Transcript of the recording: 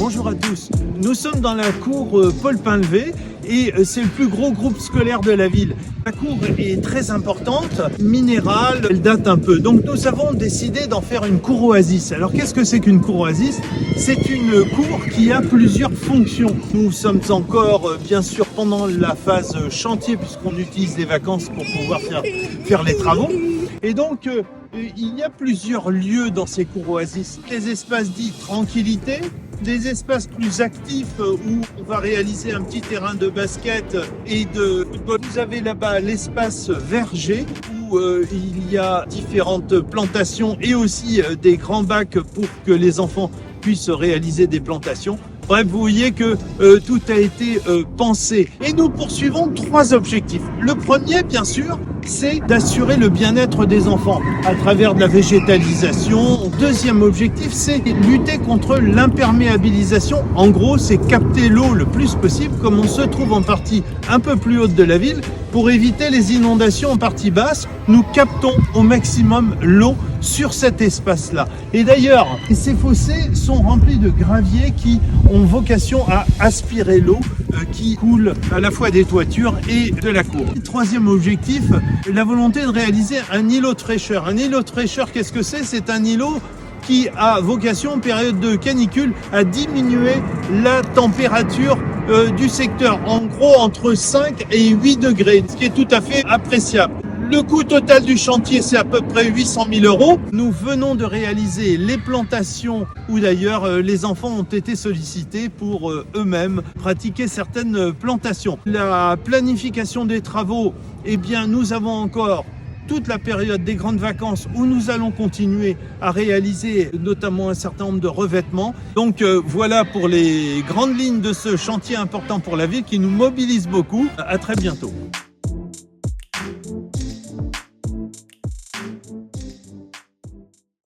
Bonjour à tous. Nous sommes dans la cour Paul Painlevé et c'est le plus gros groupe scolaire de la ville. La cour est très importante, minérale, elle date un peu. Donc nous avons décidé d'en faire une cour oasis. Alors qu'est-ce que c'est qu'une cour oasis? C'est une cour qui a plusieurs fonctions. Nous sommes encore bien sûr pendant la phase chantier puisqu'on utilise les vacances pour pouvoir faire les travaux. Et donc il y a plusieurs lieux dans ces cours oasis. Des espaces dits tranquillité, des espaces plus actifs où on va réaliser un petit terrain de basket et de football. Vous avez là-bas l'espace verger où il y a différentes plantations et aussi des grands bacs pour que les enfants puissent réaliser des plantations. Bref, vous voyez que tout a été pensé. Et nous poursuivons 3 objectifs. Le premier, bien sûr, c'est d'assurer le bien-être des enfants à travers de la végétalisation. Deuxième objectif, c'est lutter contre l'imperméabilisation. En gros, c'est capter l'eau le plus possible, comme on se trouve en partie un peu plus haute de la ville. Pour éviter les inondations en partie basse, nous captons au maximum l'eau sur cet espace-là. Et d'ailleurs, ces fossés sont remplis de graviers qui ont vocation à aspirer l'eau qui coule à la fois des toitures et de la cour. Troisième objectif, la volonté de réaliser un îlot de fraîcheur. Un îlot de fraîcheur, qu'est-ce que c'est? C'est un îlot qui a vocation, en période de canicule, à diminuer la température du secteur. En gros, entre 5 et 8 degrés, ce qui est tout à fait appréciable. Le coût total du chantier, c'est à peu près 800 000 €. Nous venons de réaliser les plantations où d'ailleurs les enfants ont été sollicités pour eux-mêmes pratiquer certaines plantations. La planification des travaux, eh bien, nous avons encore toute la période des grandes vacances où nous allons continuer à réaliser notamment un certain nombre de revêtements. Donc voilà pour les grandes lignes de ce chantier important pour la ville qui nous mobilise beaucoup. À très bientôt.